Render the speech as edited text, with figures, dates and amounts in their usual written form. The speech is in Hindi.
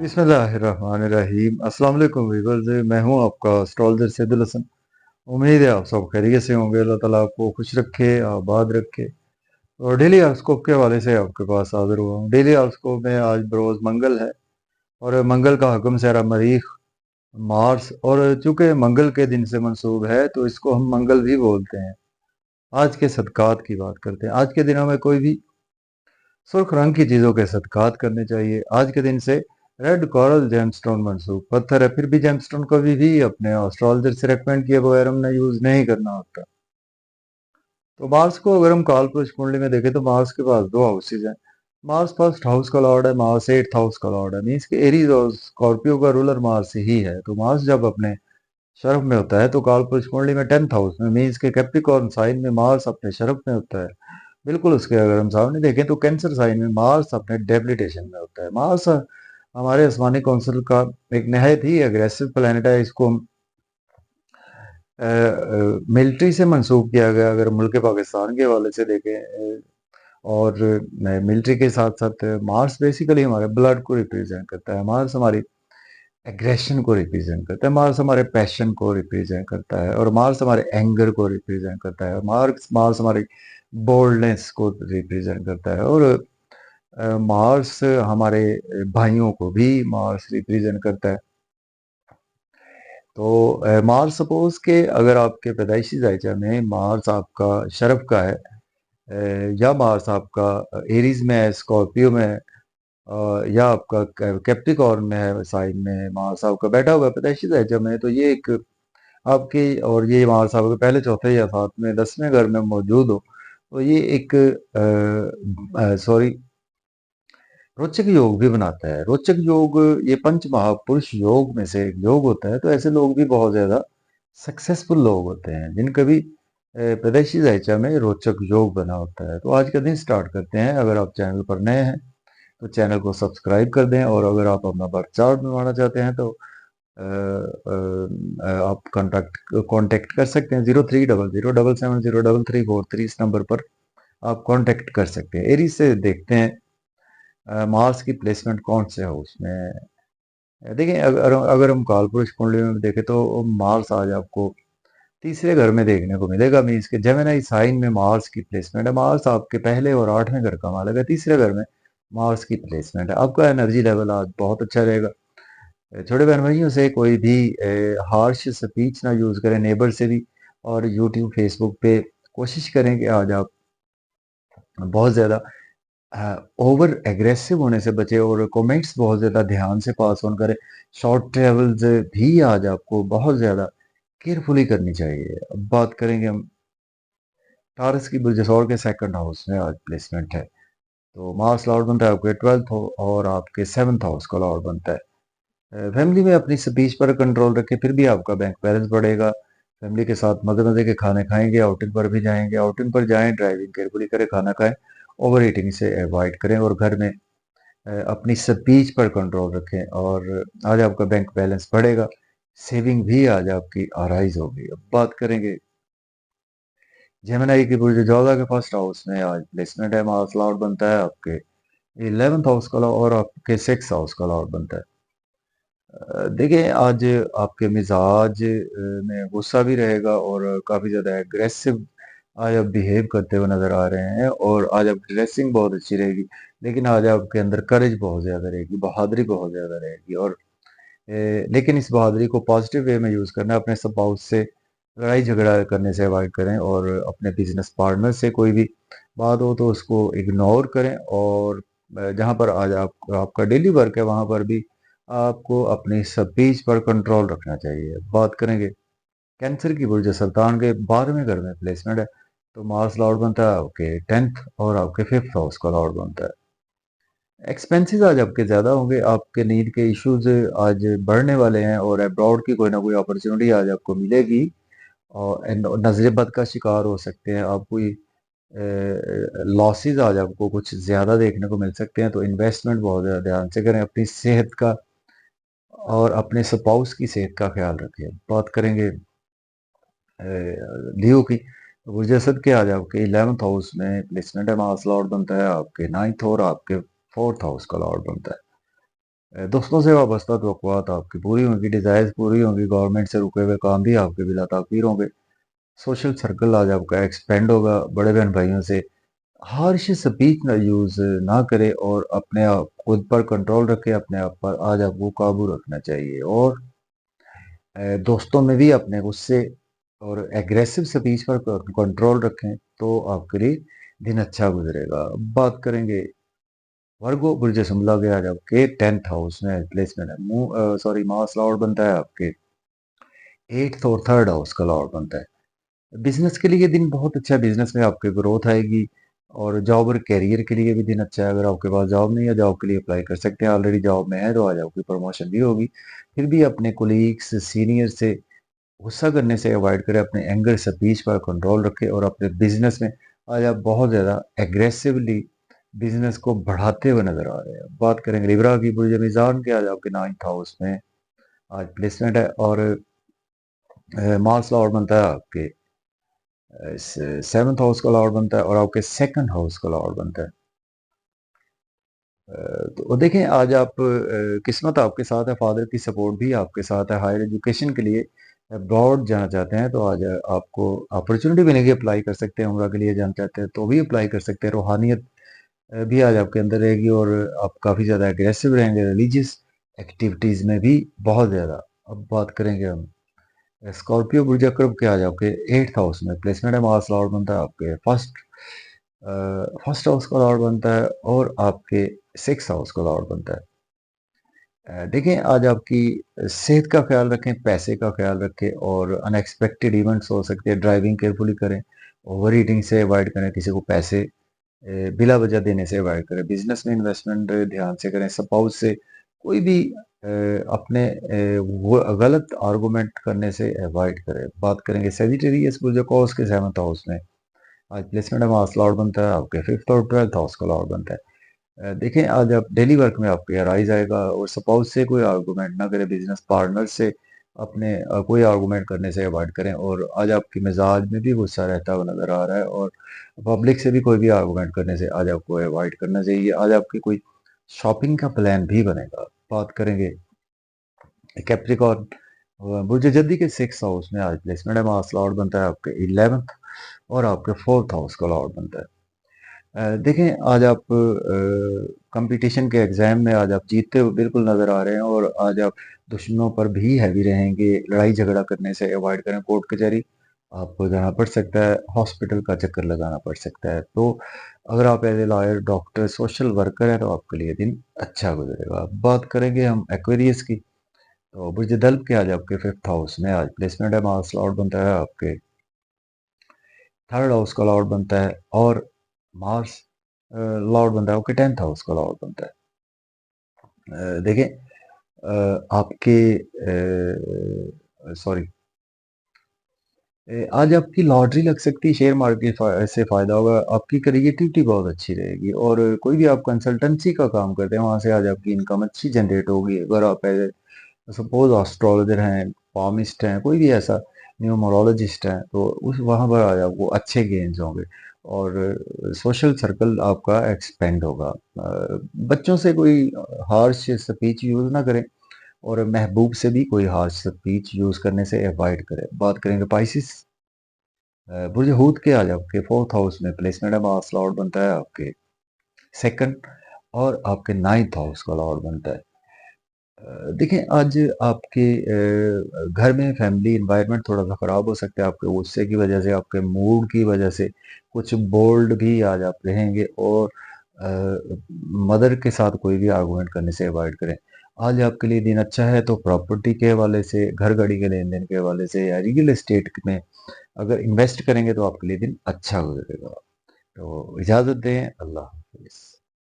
बिस्मिल्लाहिर्रहमानिर्रहीम। अस्सलाम वालेकुम व्यूअर्स, मैं हूं आपका एस्ट्रोलॉजर सैदुल हसन। उम्मीद है आप सब खैरियत से होंगे। अल्लाह ताला आपको खुश रखे, आबाद रखे। और डेली हॉरोस्कोप के हवाले से आपके पास हाजिर हुआ हूं। डेली हॉरोस्कोप में आज बरोज मंगल है और मंगल का हुक्म सारा मरीख, मार्स, और चूंकि मंगल के दिन से मंसूब है तो इसको हम मंगल भी बोलते हैं। आज के सदकात की बात करते हैं। आज के दिनों में कोई भी सुर्ख रंग की चीजों के सदकात करने चाहिए। आज के दिन से रेड कोरल जेमस्टोन मंसूब पत्थर है, फिर भी जेमस्टोन को भी अपने एस्ट्रोलॉजर से रेकमेंड किए बगैर हमने यूज नहीं करना होता। तो मार्स को अगर हम काल पुरुष कुंडली में देखें तो मार्स के पास दो हाउसेज हैं। मार्स फर्स्ट हाउस का लॉर्ड है, मार्स एट्थ हाउस का लॉर्ड है। मीन्स के एरीज और स्कॉर्पियो का रूलर मार्स ही है। तो मार्स जब अपने शरफ में होता है तो काल पुरुष कुंडली में टेंथ हाउस में, मीन्स के कैप्रिकॉर्न साइन में मार्स अपने शरफ में होता है। बिल्कुल उसके अगर हम सामने देखें तो कैंसर साइन में मार्स अपने डेबिलिटेशन में होता है। मार्स हमारे आसमानी कौंसिल का एक नहायत ही एग्रेसिव प्लैनेट है। इसको हम मिलिट्री से मंसूब किया गया अगर मुल्क पाकिस्तान के हवाले से देखें। और मिलिट्री के साथ साथ मार्स बेसिकली हमारे ब्लड को रिप्रेजेंट करता है। मार्स हमारी एग्रेशन को रिप्रेजेंट करता है। मार्स हमारे पैशन को रिप्रेजेंट करता है और मार्स हमारे एंगर को रिप्रेजेंट करता है। मार्स मार्स हमारी बोल्डनेस को रिप्रेजेंट करता है। और मार्स हमारे भाइयों को भी मार्स रिप्रेजेंट करता है। तो मार्स सपोज के अगर आपके पैदाइशी जायचा में मार्स आपका शरफ का है, या मार्स आपका एरीज में है, स्कॉर्पियो में है, या आपका कैप्रिकॉर्न में है, साइन में है, मार्स आपका बैठा हुआ है पैदाइशी जायचा में, तो ये एक आपकी, और ये मार्स आपके पहले चौथे या सातवें 10वें घर में मौजूद हो तो ये एक सॉरी रोचक योग भी बनाता है। रोचक योग ये पंच महापुरुष योग में से एक योग होता है। तो ऐसे लोग भी बहुत ज्यादा सक्सेसफुल लोग होते हैं जिनका भी पैदाइशी जायचा में रोचक योग बना होता है। तो आज का दिन स्टार्ट करते हैं। अगर आप चैनल पर नए हैं तो चैनल को सब्सक्राइब कर दें, और अगर आप अपना बर्थ चार्ट बनवाना चाहते हैं तो आप कांटेक्ट कांटेक्ट कर सकते हैं। 0300770734 इस नंबर पर आप कांटेक्ट कर सकते हैं। एरीज से देखते हैं मार्स की प्लेसमेंट कौन से हाउस में है। देखिए अगर हम कालपुरुष कुंडली में देखें तो मार्स आज आपको तीसरे घर में देखने को मिलेगा। मीन्स के जेमिनी साइन में मार्स की प्लेसमेंट है। मार्स आपके पहले और आठवें घर का मालिक है। तीसरे घर में मार्स की प्लेसमेंट है। आपका एनर्जी लेवल आज बहुत अच्छा रहेगा। छोटे बहन भाइयों से कोई भी हार्श स्पीच ना यूज करें, नेबर से भी। और यूट्यूब फेसबुक पे कोशिश करें कि आज आप बहुत ज्यादा ओवर एग्रेसिव होने से बचे और कमेंट्स बहुत ज़्यादा ध्यान से पास ऑन करें। शॉर्ट ट्रेवल्स भी आज आपको बहुत ज़्यादा केयरफुली करनी चाहिए। अब बात करेंगे हम टारस की बुर्जसौर के सेकंड हाउस में आज प्लेसमेंट है। तो मार्स लॉर्ड बनता है आपके 12th और आपके 7th हाउस का लॉर्ड बनता है। फैमिली में अपनी स्पीच पर कंट्रोल रखें, फिर भी आपका बैंक बैलेंस बढ़ेगा। फैमिली के साथ मजे मजे के खाने खाएंगे, आउटिंग पर भी जाएंगे। आउटिंग पर जाएं, ड्राइविंग केयरफुली करें, खाना खाएं, ओवर ईटिंग से अवॉइड करें, और घर में अपनी स्पीच पर कंट्रोल रखें। और आज आपका बैंक बैलेंस बढ़ेगा। सेविंग भी आज आपकी आराइज होगी। अब बात करेंगे जेमिनी की बुर्ज जोधा के फर्स्ट हाउस में आज प्लेसमेंट है। मार्स लॉर्ड बनता है आपके 11th हाउस का लॉर्ड और आपके 6th हाउस का लॉर्ड बनता है। देखिए आज आपके मिजाज में गुस्सा भी रहेगा और काफी ज्यादा एग्रेसिव आज आप बिहेव करते हुए नजर आ रहे हैं। और आज आपकी ड्रेसिंग बहुत अच्छी रहेगी, लेकिन आज आपके अंदर करेज बहुत ज्यादा रहेगी, बहादुरी बहुत ज्यादा रहेगी। और लेकिन इस बहादुरी को पॉजिटिव वे में यूज करना है। अपने स्पाउस से लड़ाई झगड़ा करने से अवॉइड करें, और अपने बिजनेस पार्टनर से कोई भी बात हो तो उसको इग्नोर करें। और जहां पर आज आपका डेली वर्क है वहां पर भी आपको अपनी स्पीच पर कंट्रोल रखना चाहिए। बात करेंगे कैंसर की बुर्ज सरतान के 12वें घर में प्लेसमेंट है। तो मार्स लॉर्ड बनता है आपके 10th और आपके 5th हाउस का लॉर्ड बनता है। एक्सपेंसेस आज आपके ज़्यादा होंगे, आपके नीड के इश्यूज आज बढ़ने वाले हैं, और अब्रॉड की कोई ना कोई अपॉर्चुनिटी आज आपको मिलेगी। और नजर बद का शिकार हो सकते हैं आप। कोई लॉसेस आज आपको कुछ ज़्यादा देखने को मिल सकते हैं। तो इन्वेस्टमेंट बहुत ज़्यादा ध्यान से करें। अपनी सेहत का और अपने स्पाउस की सेहत का ख्याल रखें। बात करेंगे लियो की, तो गुरजसद के आज आपके 11th हाउस में प्लेसमेंट है। मार्स लॉर्ड बनता है आपके 9th और आपके 4th हाउस का लॉर्ड बनता है। दोस्तों से वाबस्ता तवक्कुआत आपकी पूरी होंगी, डिजायर्स पूरी होंगी, गवर्नमेंट से रुके हुए काम भी आपके बिला ताखीर होंगे। सोशल सर्कल आज आपका एक्सपेंड होगा बड़े बहन भाइयों से। हार्श स्पीच ना यूज ना करे और अपने आप खुद पर कंट्रोल रखे, अपने आप पर आज आपको काबू रखना चाहिए। और दोस्तों में भी अपने गुस्से और एग्रेसिव स्पीच पर कंट्रोल रखें, तो आपके लिए दिन अच्छा गुजरेगा। अब बात करेंगे वर्गो बुर्ज शुमला के, आज आपके 10th हाउस में प्लेसमेंट है। सॉरी, मास लॉर्ड बनता है आपके 8th और 3rd हाउस का लॉर्ड बनता है। बिजनेस के लिए ये दिन बहुत अच्छा है, बिजनेस में आपके ग्रोथ आएगी। और जॉब और करियर के लिए भी दिन अच्छा है। अगर आपके पास जॉब नहीं है, जॉब के लिए अप्लाई कर सकते हैं। ऑलरेडी जॉब में है तो आज आपकी प्रमोशन भी होगी। फिर भी अपने कोलीग्स सीनियर से गुस्सा करने से अवॉइड करें, अपने एंगर स्पीच पर कंट्रोल रखें और अपने बिजनेस में आज आप बहुत ज़्यादा एग्रेसिवली बिजनेस को बढ़ाते हुए नजर आ रहे हैं। बात करेंगे लिब्रा की, बुर्ज मीज़ान के, आज आपके 9th हाउस में आज प्लेसमेंट है। और मार्स लॉर्ड बनता है आपके 7th हाउस का लॉर्ड बनता है और आपके 2nd हाउस का लॉर्ड बनता है। तो देखें आज आप किस्मत आपके साथ है, फादर की सपोर्ट भी आपके साथ है। हायर एजुकेशन के लिए अब्रॉड जाना चाहते हैं तो आज आपको अपॉर्चुनिटी मिलेगी, अप्लाई कर सकते हैं। उम्रा के लिए जाना चाहते हैं तो भी अप्लाई कर सकते हैं। रूहानियत भी आज आपके अंदर रहेगी और आप काफ़ी ज़्यादा एग्रेसिव रहेंगे रिलीजियस एक्टिविटीज़ में भी बहुत ज़्यादा। अब बात करेंगे हम स्कॉर्पियो बुर्ज अकरब के, आज आपके 8th हाउस में प्लेसमेंट है। मार्स लॉर्ड बनता है आपके फर्स्ट हाउस का लॉर्ड बनता है और आपके 6th हाउस का लॉर्ड बनता है। देखें आज आपकी सेहत का ख्याल रखें, पैसे का ख्याल रखें और अनएक्सपेक्टेड इवेंट्स हो सकते हैं। ड्राइविंग केयरफुली करें, ओवर ईटिंग से अवॉइड करें, किसी को पैसे बिला वजह देने से अवॉइड करें। बिजनेस में इन्वेस्टमेंट ध्यान से करें। स्पाउस से कोई भी अपने वो गलत आर्गुमेंट करने से अवॉइड करें। बात करेंगे सेजिटेरियस बुर्जोकॉस के 7th हाउस में आज प्लेसमेंट है। मार्स लॉर्ड बनता है आपके 5th और 12th हाउस का लॉर्ड बनता है। देखें आज आप डेली वर्क में आपके राइज आएगा और सपोज से कोई आर्गुमेंट ना करें। बिजनेस पार्टनर से अपने कोई आर्गुमेंट करने से अवॉइड करें। और आज आपकी मिजाज में भी गुस्सा रहता हुआ नजर आ रहा है और पब्लिक से भी कोई भी आर्गुमेंट करने से आज आपको अवॉइड करना चाहिए। आज आपकी कोई शॉपिंग का प्लान भी बनेगा। बात करेंगे कैप्रिकॉर्न बुर्ज जद्दी के 6th हाउस में आज प्लेसमेंट है। मार्स लॉर्ड बनता है आपके 11th और आपके 4th हाउस का लॉर्ड बनता है। देखें आज आप कंपटीशन के एग्जाम में आज आप जीतते हुए बिल्कुल नजर आ रहे हैं और आज आप दुश्मनों पर भी हैवी रहेंगे। लड़ाई झगड़ा करने से अवॉइड करें। कोर्ट कचहरी आपको जाना पड़ सकता है, हॉस्पिटल का चक्कर लगाना पड़ सकता है। तो अगर आप as a lawyer, doctor, social worker हैं तो आपके लिए दिन अच्छा गुजरेगा। अब बात करेंगे हम एक्वेरियस की, तो बुर्ज दल्ब के आज आपके 5th हाउस में आज प्लेसमेंट है। मार्स लॉर्ड बनता है आपके 3rd हाउस का लॉर्ड बनता है और मार्स लॉर्ड बनता है आपके 10th हाउस का लॉर्ड बनता है। देखें आपके सॉरी आज आपकी लॉटरी लग सकती है, शेयर मार्केट से फायदा होगा। आपकी क्रिएटिविटी बहुत अच्छी रहेगी और कोई भी आप कंसल्टेंसी का काम करते हैं वहां से आज आपकी इनकम अच्छी जनरेट होगी। अगर आप सपोज एस्ट्रोलॉजर हैं, पामिस्ट हैं, कोई भी ऐसा न्यूमरोलॉजिस्ट हैं तो उस वहाँ पर आज आपको अच्छे गेन्स होंगे और सोशल सर्कल आपका एक्सपेंड होगा। बच्चों से कोई हार्श स्पीच यूज ना करें और महबूब से भी कोई हार्श स्पीच यूज करने से अवॉइड करें। बात करेंगे पाइसिस बुर्ज हूत के, आज आपके 4th हाउस में प्लेसमेंट है। मार्स लॉर्ड बनता है आपके 2nd और आपके 9th हाउस का लॉर्ड बनता है। देखिए आज आपके घर में फैमिली इन्वायरमेंट थोड़ा सा ख़राब हो सकता है आपके गुस्से की वजह से, आपके मूड की वजह से। कुछ बोल्ड भी आज आप रहेंगे और मदर के साथ कोई भी आर्गुमेंट करने से अवॉइड करें। आज आपके लिए दिन अच्छा है तो प्रॉपर्टी के हवाले से, घर गाड़ी के लेन देन के हवाले से या रियल एस्टेट में अगर इन्वेस्ट करेंगे तो आपके लिए दिन अच्छा गुजरेगा। तो इजाज़त दें, अल्लाह हाफिज़।